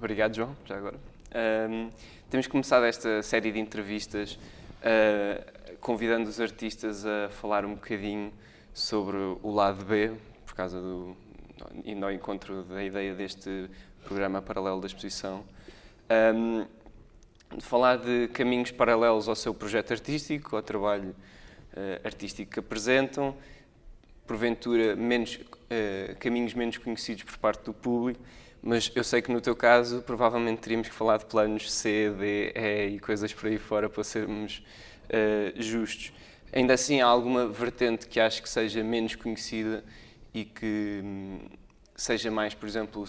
Obrigado, João, já agora. Temos começado esta série de entrevistas convidando os artistas a falar um bocadinho sobre o lado B, por causa indo ao encontro da ideia deste programa paralelo da exposição. Falar de caminhos paralelos ao seu projeto artístico, ao trabalho artístico que apresentam, porventura caminhos menos conhecidos por parte do público, mas eu sei que no teu caso provavelmente teríamos que falar de planos C, D, E e coisas por aí fora para sermos justos. Ainda assim, há alguma vertente que acho que seja menos conhecida e que seja mais, por exemplo,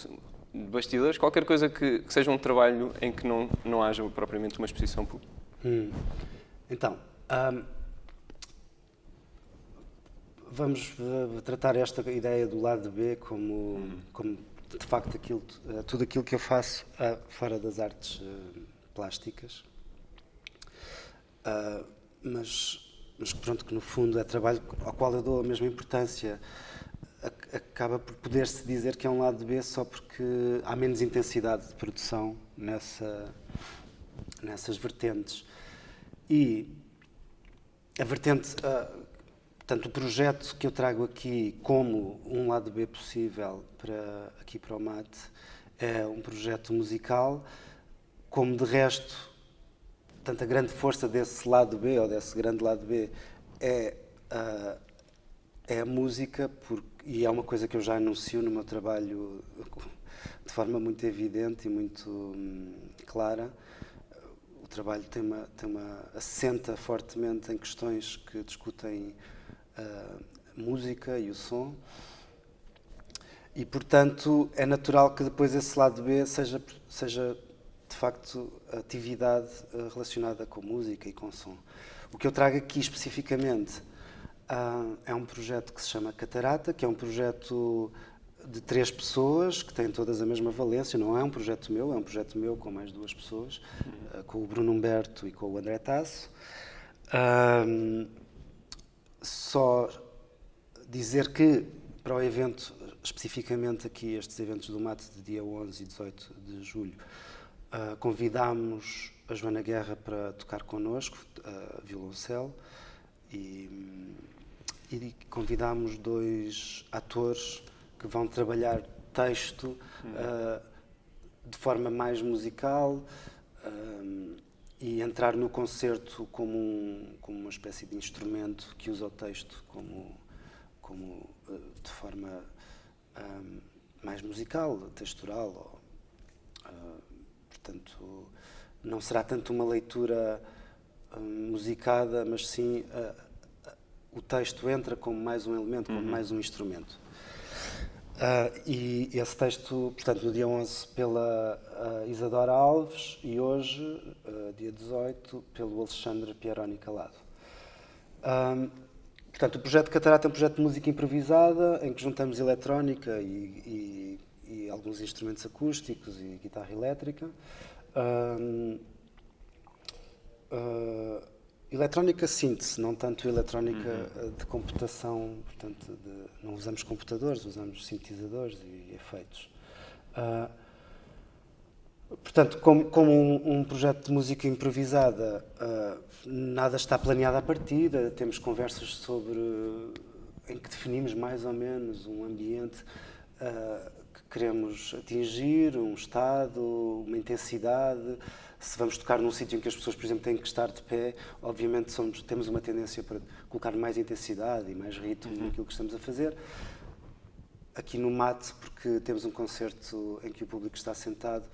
de bastidores, qualquer coisa que seja um trabalho em que não haja propriamente uma exposição pública. Então, vamos tratar esta ideia do lado B como de facto tudo aquilo que eu faço fora das artes plásticas, mas pronto, que no fundo é trabalho ao qual eu dou a mesma importância. Acaba por poder-se dizer que é um lado B só porque há menos intensidade de produção nessas vertentes. E a vertente, portanto, o projeto que eu trago aqui como um lado B possível aqui para o MAT é um projeto musical, como de resto, portanto, a grande força desse lado B, ou desse grande lado B, é a música, e é uma coisa que eu já anuncio no meu trabalho de forma muito evidente e muito clara. O trabalho assenta fortemente em questões que discutem a música e o som, e portanto é natural que depois esse lado B seja de facto atividade relacionada com música e com som. O que eu trago aqui especificamente é um projeto que se chama Catarata, que é um projeto de 3 pessoas, que têm todas a mesma valência. Não é um projeto meu, é um projeto meu com mais 2 pessoas, com o Bruno Humberto e com o André Tasso. Só dizer que para o evento, especificamente aqui, estes eventos do MAT de dia 11 e 18 de julho, convidámos a Joana Guerra para tocar connosco, violoncelo, e convidámos 2 atores que vão trabalhar texto de forma mais musical e entrar no concerto como uma espécie de instrumento que usa o texto como de forma mais musical, textural. Portanto, não será tanto uma leitura musicada, mas sim o texto entra como mais um elemento, como mais um instrumento. E esse texto, portanto, no dia 11 pela Isadora Alves e hoje, dia 18, pelo Alexandre Pieroni Calado. Portanto, o projeto Catarata é um projeto de música improvisada, em que juntamos eletrónica e alguns instrumentos acústicos e guitarra elétrica. Eletrónica síntese, não tanto eletrónica de computação, portanto, não usamos computadores, usamos sintetizadores e efeitos. Portanto, como um projeto de música improvisada, nada está planeado à partida, temos conversas em que definimos mais ou menos um ambiente que queremos atingir, um estado, uma intensidade. Se vamos tocar num sítio em que as pessoas, por exemplo, têm que estar de pé, obviamente temos uma tendência para colocar mais intensidade e mais ritmo naquilo que estamos a fazer. Aqui no MAT, porque temos um concerto em que o público está sentado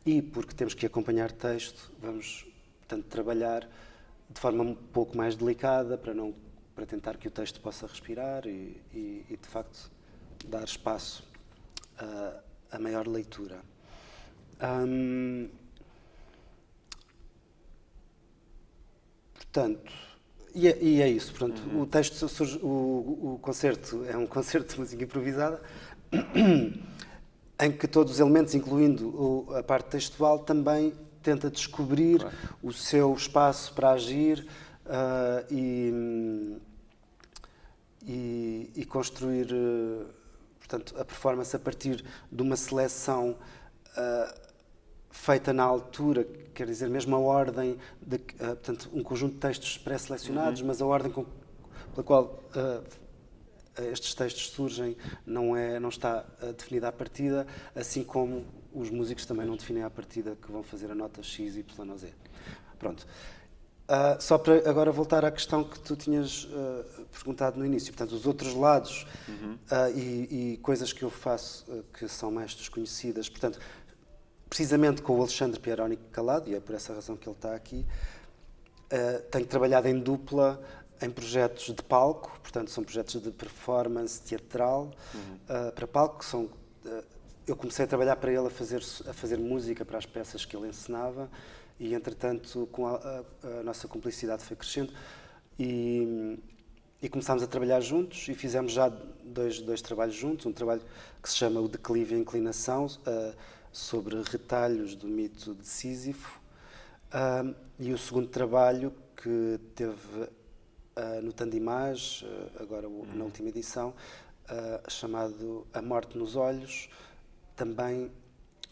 e porque temos que acompanhar texto, vamos, portanto, trabalhar de forma um pouco mais delicada para tentar que o texto possa respirar e de facto, dar espaço a maior leitura. Portanto, e é isso. Portanto, o texto surge, o concerto é um concerto de música improvisada em que todos os elementos, incluindo a parte textual, também tenta descobrir o seu espaço para agir e construir, portanto, a performance a partir de uma seleção feita na altura, quer dizer, mesmo a ordem, portanto, um conjunto de textos pré-selecionados, mas a ordem pela qual estes textos surgem não está definida à partida, assim como os músicos também não definem à partida que vão fazer a nota X, Y ou Z. Pronto. Só para agora voltar à questão que tu tinhas perguntado no início, portanto, os outros lados e coisas que eu faço que são mais desconhecidas, portanto, precisamente com o Alexandre Pieroni Calado, e é por essa razão que ele está aqui, tenho trabalhado em dupla em projetos de palco, portanto, são projetos de performance teatral para palco, eu comecei a trabalhar para ele a fazer música para as peças que ele encenava, e, entretanto, com a nossa cumplicidade foi crescendo e começámos a trabalhar juntos e fizemos já dois trabalhos juntos. Um trabalho que se chama O Declive e a Inclinação, sobre retalhos do mito de Sísifo. E o segundo trabalho, que teve no Tandimage, agora na última edição, chamado A Morte nos Olhos, também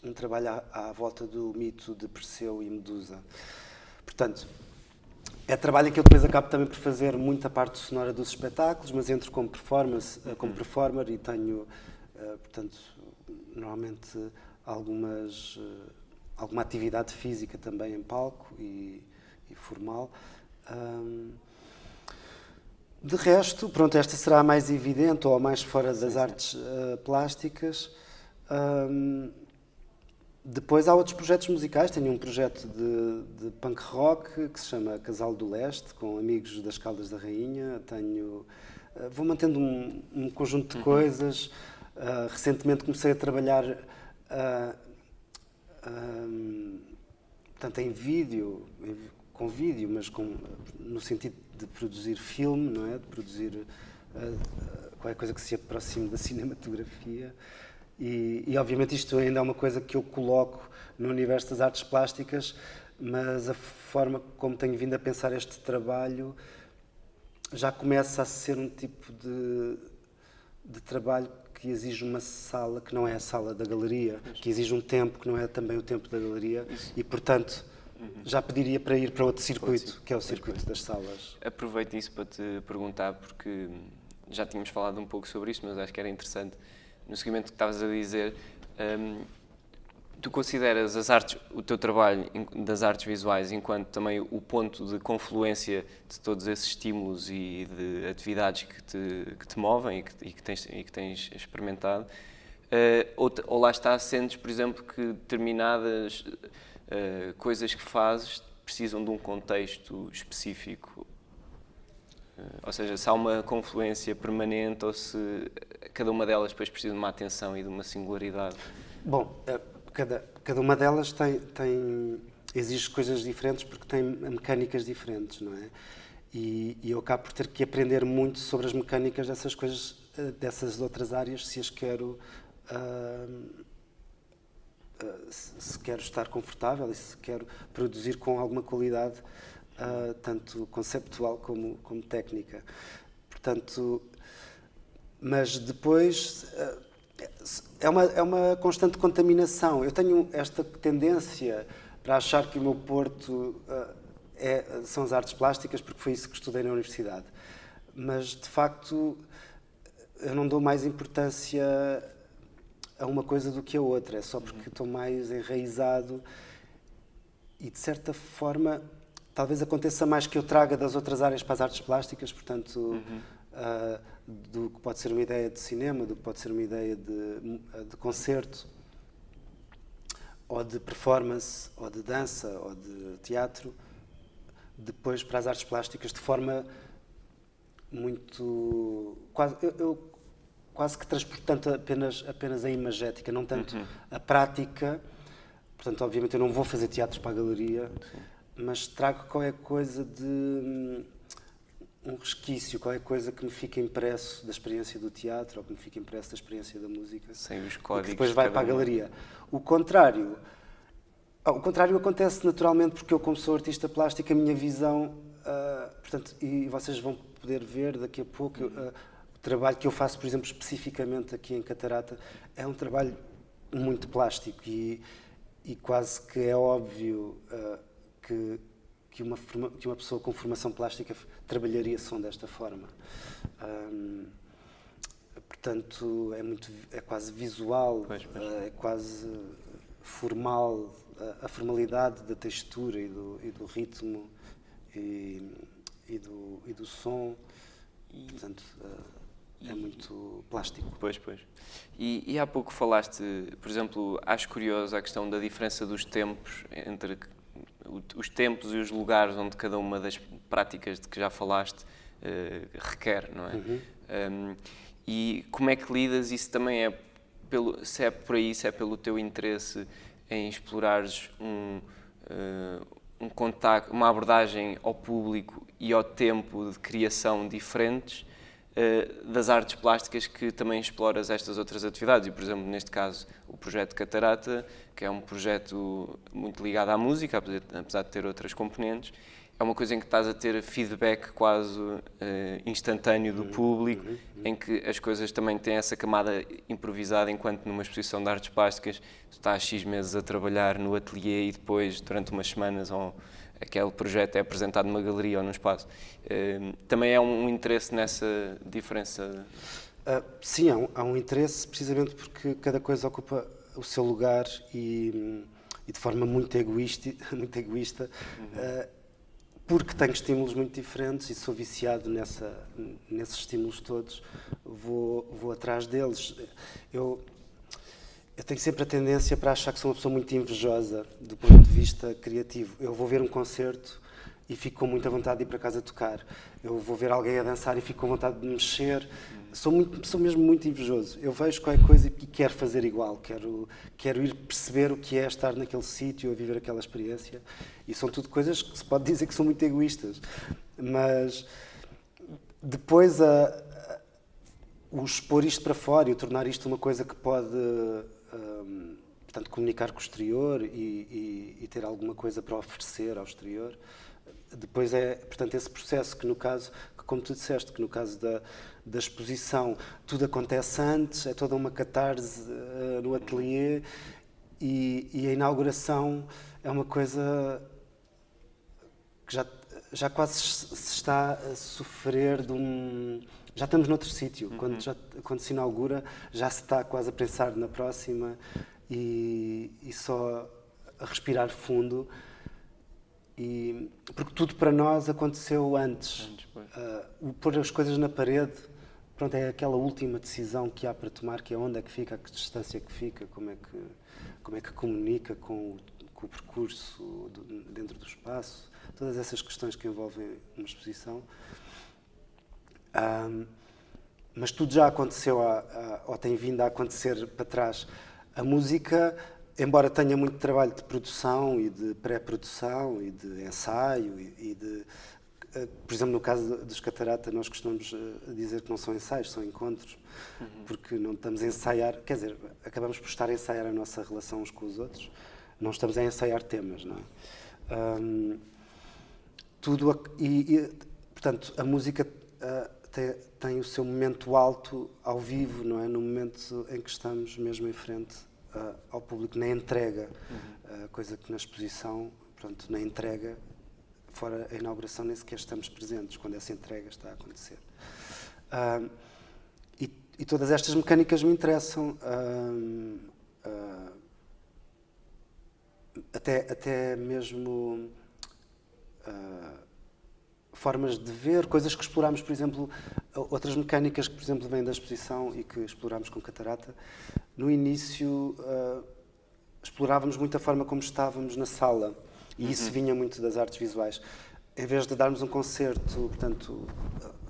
um trabalho à volta do mito de Perseu e Medusa. Portanto, é trabalho em que eu depois acabo também por fazer muita parte sonora dos espetáculos, mas entro como performer e tenho, portanto, normalmente alguma atividade física também em palco e formal. De resto, pronto, esta será a mais evidente ou a mais fora das artes plásticas. Depois há outros projetos musicais. Tenho um projeto de punk rock que se chama Casal do Leste, com amigos das Caldas da Rainha. Vou mantendo um conjunto de coisas. Recentemente comecei a trabalhar portanto, em vídeo, com vídeo, mas no sentido de produzir filme, não é? De produzir qualquer coisa que se aproxime da cinematografia. E obviamente isto ainda é uma coisa que eu coloco no universo das artes plásticas, mas a forma como tenho vindo a pensar este trabalho já começa a ser um tipo de trabalho que exige uma sala que não é a sala da galeria, que exige um tempo que não é também o tempo da galeria e, portanto, já pediria para ir para outro circuito, que é o circuito das salas. Aproveito isso para te perguntar, porque já tínhamos falado um pouco sobre isto, mas acho que era interessante. No seguimento que estavas a dizer, tu consideras o teu trabalho das artes visuais enquanto também o ponto de confluência de todos esses estímulos e de atividades que te movem e que tens experimentado? Ou lá está, sentes, por exemplo, que determinadas coisas que fazes precisam de um contexto específico? Ou seja, se há uma confluência permanente ou se cada uma delas depois precisa de uma atenção e de uma singularidade? Bom, cada uma delas exige coisas diferentes porque tem mecânicas diferentes, não é? E eu acabo por ter que aprender muito sobre as mecânicas dessas coisas, dessas outras áreas, se as quero... se quero estar confortável e se quero produzir com alguma qualidade, tanto conceptual como técnica. Portanto, mas depois é uma constante contaminação. Eu tenho esta tendência para achar que o meu porto são as artes plásticas, porque foi isso que estudei na universidade. Mas, de facto, eu não dou mais importância a uma coisa do que a outra. É só porque estou mais enraizado e, de certa forma, talvez aconteça mais que eu traga das outras áreas para as artes plásticas, portanto, do que pode ser uma ideia de cinema, do que pode ser uma ideia de concerto, ou de performance, ou de dança, ou de teatro, depois para as artes plásticas, de forma muito... quase que transportando apenas a imagética, não tanto a prática. Portanto, obviamente eu não vou fazer teatro para a galeria, mas trago qualquer coisa de um resquício, qualquer coisa que me fica impresso da experiência do teatro ou que me fica impresso da experiência da música. Sem os códigos. Que depois vai para a galeria. O contrário acontece naturalmente porque eu, como sou artista plástico, a minha visão, portanto, e vocês vão poder ver daqui a pouco, o trabalho que eu faço, por exemplo, especificamente aqui em Catarata, é um trabalho muito plástico e e quase que é óbvio que uma pessoa com formação plástica trabalharia som desta forma. Portanto, é quase visual, é quase formal, a formalidade da textura e do ritmo e do som. Portanto, é muito plástico. Pois. E há pouco falaste, por exemplo, acho curioso a questão da diferença dos tempos, entre os tempos e os lugares onde cada uma das práticas de que já falaste requer, não é? E como é que lidas? Isso também é, se é por aí, se é pelo teu interesse em explorares um contacto, uma abordagem ao público e ao tempo de criação diferentes das artes plásticas, que também exploras estas outras atividades. E, por exemplo, neste caso, o projeto Catarata, que é um projeto muito ligado à música, apesar de ter outras componentes, é uma coisa em que estás a ter feedback quase instantâneo do público, em que as coisas também têm essa camada improvisada, enquanto numa exposição de artes plásticas tu estás X meses a trabalhar no ateliê e depois, durante umas semanas, aquele projeto é apresentado numa galeria ou num espaço. Também é um interesse nessa diferença? Sim, há um interesse, precisamente porque cada coisa ocupa o seu lugar e de forma muito egoísta, porque tenho estímulos muito diferentes e sou viciado nesses estímulos todos, vou atrás deles. Eu tenho sempre a tendência para achar que sou uma pessoa muito invejosa do ponto de vista criativo. Eu vou ver um concerto e fico com muita vontade de ir para casa tocar. Eu vou ver alguém a dançar e fico com vontade de mexer. Sou mesmo muito invejoso. Eu vejo qualquer coisa e quero fazer igual. Quero ir perceber o que é estar naquele sítio, a viver aquela experiência. E são tudo coisas que se pode dizer que são muito egoístas. Mas depois o expor isto para fora e o tornar isto uma coisa que pode portanto, comunicar com o exterior e ter alguma coisa para oferecer ao exterior. Depois portanto, esse processo que no caso, como tu disseste, que no caso da exposição tudo acontece antes, é toda uma catarse no ateliê e a inauguração é uma coisa que já quase se está a sofrer já estamos noutro sítio. Quando se inaugura, já se está quase a pensar na próxima e só a respirar fundo. Porque tudo para nós aconteceu antes. O pôr as coisas na parede, pronto, é aquela última decisão que há para tomar, que é onde é que fica, a que distância que fica, como é que comunica com o percurso dentro do espaço. Todas essas questões que envolvem uma exposição. Mas tudo já aconteceu ou tem vindo a acontecer para trás. A música, embora tenha muito trabalho de produção e de pré-produção e de ensaio por exemplo, no caso dos Catarata, nós costumamos dizer que não são ensaios, são encontros, porque não estamos a ensaiar, quer dizer, acabamos por estar a ensaiar a nossa relação uns com os outros, não estamos a ensaiar temas, não é? Portanto, a música tem o seu momento alto ao vivo, não é? No momento em que estamos mesmo em frente ao público, na entrega, coisa que na exposição, pronto, na entrega, fora a inauguração, nem sequer estamos presentes quando essa entrega está a acontecer. E todas estas mecânicas me interessam, até mesmo formas de ver, coisas que explorámos, por exemplo, outras mecânicas que, por exemplo, vêm da exposição e que explorámos com Catarata. No início, explorávamos muito a forma como estávamos na sala, e isso vinha muito das artes visuais. Em vez de darmos um concerto, portanto,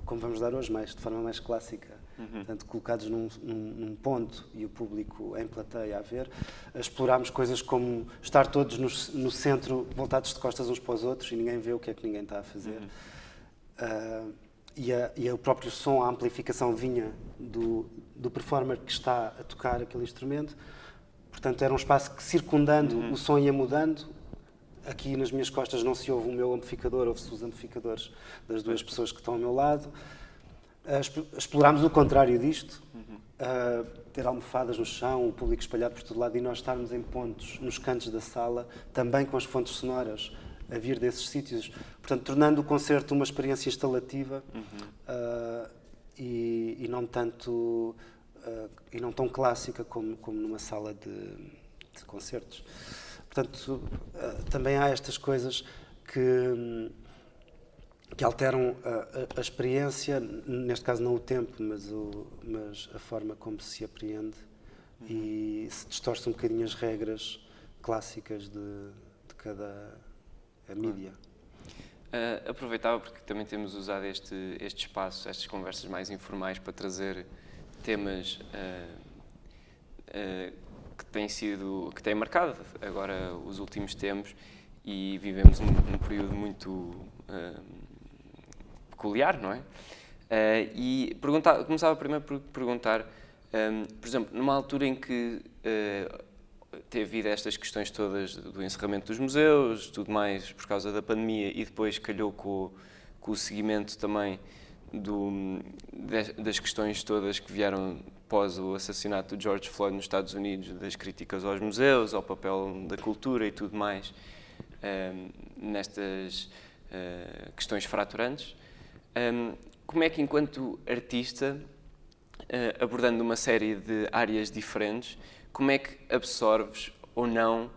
como vamos dar hoje, de forma mais clássica, portanto, colocados num ponto e o público em plateia a ver, explorámos coisas como estar todos no centro, voltados de costas uns para os outros, e ninguém vê o que é que ninguém está a fazer. E o próprio som, a amplificação vinha do performer que está a tocar aquele instrumento. Portanto, era um espaço que, circundando, o som ia mudando. Aqui nas minhas costas não se ouve o meu amplificador, ouve-se os amplificadores das duas pessoas que estão ao meu lado. Explorámos o contrário disto, ter almofadas no chão, o público espalhado por todo lado e nós estarmos em pontos, nos cantos da sala, também com as fontes sonoras a vir desses sítios. Portanto, tornando o concerto uma experiência instalativa e não tanto e não tão clássica como numa sala de concertos. Portanto, também há estas coisas que alteram a experiência, neste caso não o tempo, mas a forma como se apreende e se distorce um bocadinho as regras clássicas de cada mídia. Aproveitava porque também temos usado este espaço, estas conversas mais informais para trazer temas que têm marcado agora os últimos tempos e vivemos um período muito peculiar, não é? E começava primeiro por perguntar, por exemplo, numa altura em que teve havido estas questões todas do encerramento dos museus, tudo mais por causa da pandemia e depois calhou com o seguimento também das questões todas que vieram após o assassinato do George Floyd nos Estados Unidos, das críticas aos museus, ao papel da cultura e tudo mais, nestas questões fraturantes. Como é que, enquanto artista, abordando uma série de áreas diferentes, como é que absorves ou não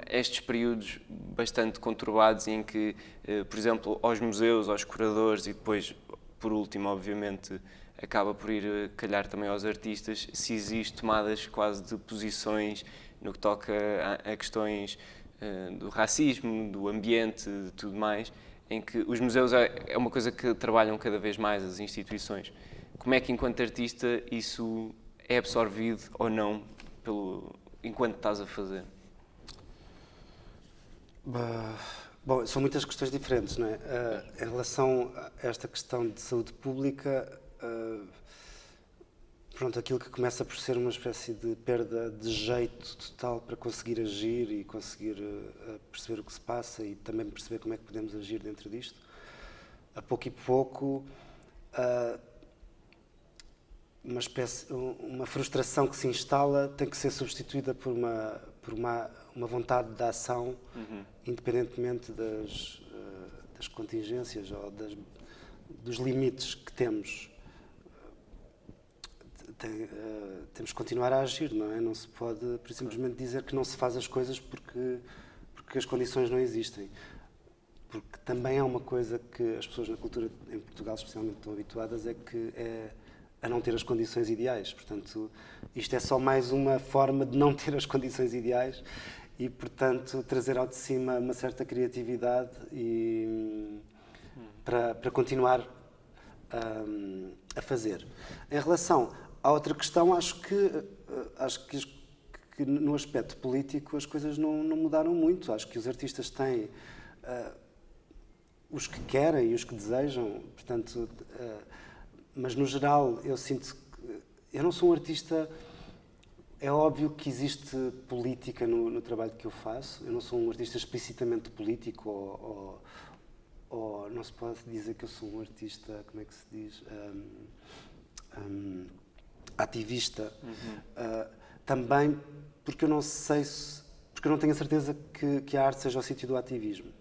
estes períodos bastante conturbados em que, por exemplo, aos museus, aos curadores e depois, por último, obviamente, acaba por ir calhar também aos artistas, se existe tomadas quase de posições no que toca a questões do racismo, do ambiente, de tudo mais, em que os museus é uma coisa que trabalham cada vez mais as instituições. Como é que, enquanto artista, isso é absorvido ou não enquanto estás a fazer? Bom, são muitas questões diferentes, não é? Em relação a esta questão de saúde pública, pronto, aquilo que começa por ser uma espécie de perda de jeito total para conseguir agir e conseguir perceber o que se passa e também perceber como é que podemos agir dentro disto, a pouco e pouco, uma frustração que se instala tem que ser substituída por uma vontade de ação, independentemente das contingências ou dos limites que temos. Temos que continuar a agir, não é? Não se pode simplesmente dizer que não se faz as coisas porque as condições não existem. Porque também há uma coisa que as pessoas na cultura, em Portugal especialmente, estão habituadas, a não ter as condições ideais. Portanto, isto é só mais uma forma de não ter as condições ideais e, portanto, trazer ao de cima uma certa criatividade para continuar a fazer. Em relação à outra questão, acho que no aspecto político as coisas não mudaram muito. Acho que os artistas têm os que querem e os que desejam, portanto, mas no geral eu sinto que eu não sou um artista. É óbvio que existe política no trabalho que eu faço. Eu não sou um artista explicitamente político ou não se pode dizer que eu sou um artista, como é que se diz, ativista. Também porque eu não sei porque eu não tenho a certeza que a arte seja o sítio do ativismo.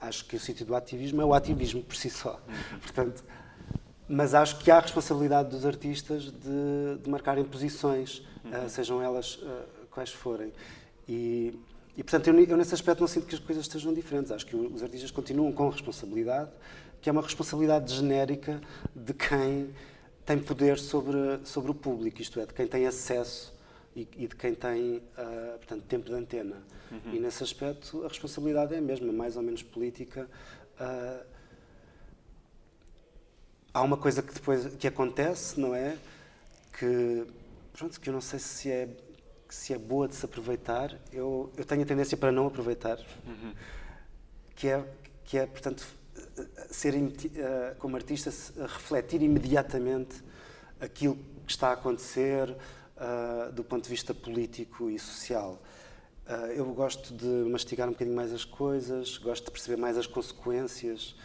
Acho que o sítio do ativismo é o ativismo por si só. Portanto, mas acho que há a responsabilidade dos artistas de marcarem posições, sejam elas quais forem. E portanto, eu nesse aspecto não sinto que as coisas estejam diferentes. Acho que os artistas continuam com responsabilidade, que é uma responsabilidade genérica de quem tem poder sobre o público, isto é, de quem tem acesso e de quem tem, portanto, tempo de antena. E nesse aspecto a responsabilidade é a mesma, mais ou menos política. Há uma coisa que depois acontece, não é? Que eu não sei se é boa de se aproveitar. Eu tenho a tendência para não aproveitar, que é, portanto, como artista, refletir imediatamente aquilo que está a acontecer do ponto de vista político e social. Eu gosto de mastigar um bocadinho mais as coisas, gosto de perceber mais as consequências.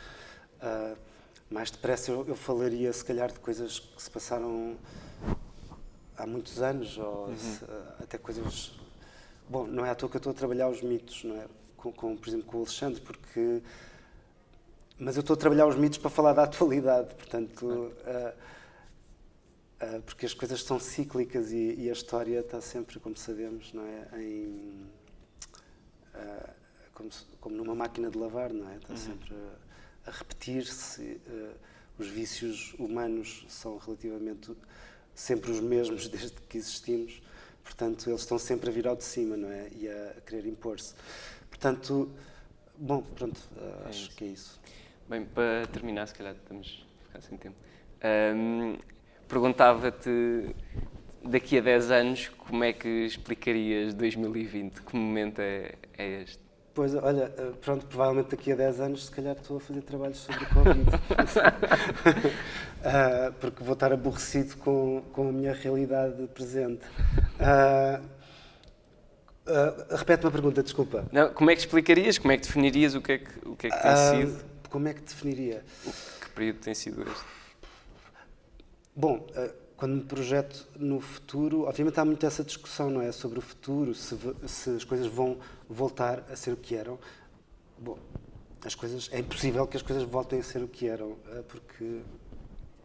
mais depressa eu falaria, se calhar, de coisas que se passaram há muitos anos, ou até coisas... Bom, não é à toa que eu estou a trabalhar os mitos, não é? Por exemplo, com o Alexandre, porque... Mas eu estou a trabalhar os mitos para falar da atualidade, portanto... porque as coisas são cíclicas e a história está sempre, como sabemos, não é? Como numa máquina de lavar, não é? Está sempre a repetir-se. Os vícios humanos são relativamente sempre os mesmos desde que existimos. Portanto, eles estão sempre a vir ao de cima, não é? E a querer impor-se. Portanto, bom, pronto, acho que é isso. Bem, para terminar, se calhar estamos a ficar sem tempo. Perguntava-te, daqui a 10 anos, como é que explicarias 2020? Que momento é este? Pois, olha, pronto, provavelmente daqui a 10 anos, se calhar estou a fazer trabalhos sobre o Covid. Porque vou estar aborrecido com a minha realidade presente. Repete-me a pergunta, desculpa. Não, como é que explicarias, como é que definirias o que é que tem sido? Como é que definiria? Que período tem sido este? Bom, quando me projeto no futuro, obviamente há muito essa discussão, não é? Sobre o futuro, se as coisas vão voltar a ser o que eram. Bom, é impossível que as coisas voltem a ser o que eram, porque,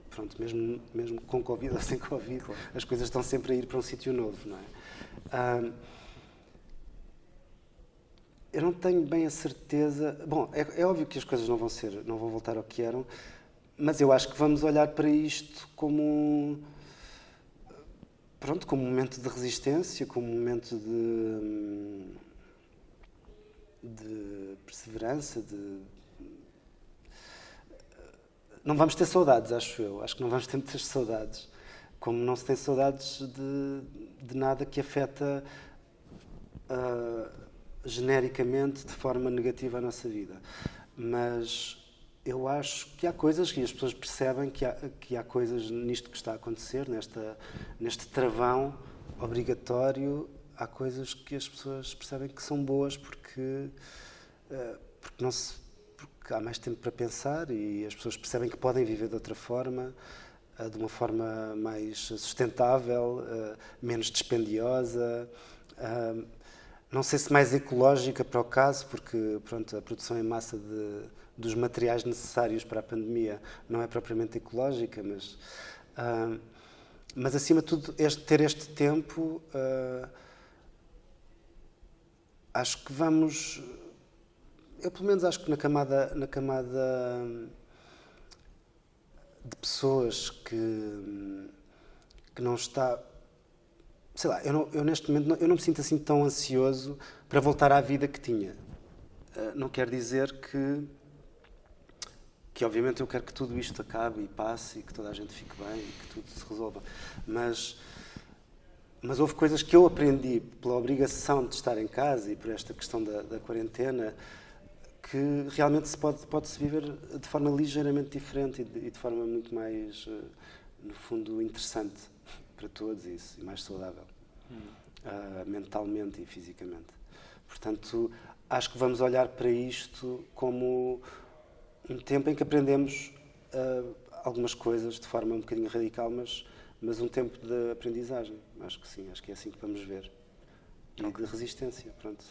pronto, mesmo com Covid ou sem Covid, claro, as coisas estão sempre a ir para um sítio novo, não é? Eu não tenho bem a certeza... Bom, é óbvio que as coisas não vão voltar ao que eram, mas eu acho que vamos olhar para isto como um momento de resistência, como um momento de perseverança, Não vamos ter saudades, acho eu. Acho que não vamos ter muitas saudades. Como não se tem saudades de nada que afeta genericamente, de forma negativa, a nossa vida. Mas eu acho que há coisas que as pessoas percebem que há coisas nisto que está a acontecer, neste travão obrigatório, há coisas que as pessoas percebem que são boas porque há mais tempo para pensar e as pessoas percebem que podem viver de outra forma, de uma forma mais sustentável, menos dispendiosa, não sei se mais ecológica para o caso, porque pronto, a produção em massa dos materiais necessários para a pandemia não é propriamente ecológica, mas acima de tudo, ter este tempo, acho que vamos... Eu pelo menos acho que na camada de pessoas que não está... Sei lá, eu neste momento eu não me sinto assim tão ansioso para voltar à vida que tinha. Não quer dizer que obviamente eu quero que tudo isto acabe e passe e que toda a gente fique bem e que tudo se resolva. Mas houve coisas que eu aprendi pela obrigação de estar em casa e por esta questão da quarentena que realmente pode-se viver de forma ligeiramente diferente e de forma muito mais, no fundo, interessante para todos e mais saudável, mentalmente e fisicamente. Portanto, acho que vamos olhar para isto como um tempo em que aprendemos algumas coisas de forma um bocadinho radical, mas um tempo de aprendizagem. Acho que sim, acho que é assim que vamos ver. E de resistência, pronto.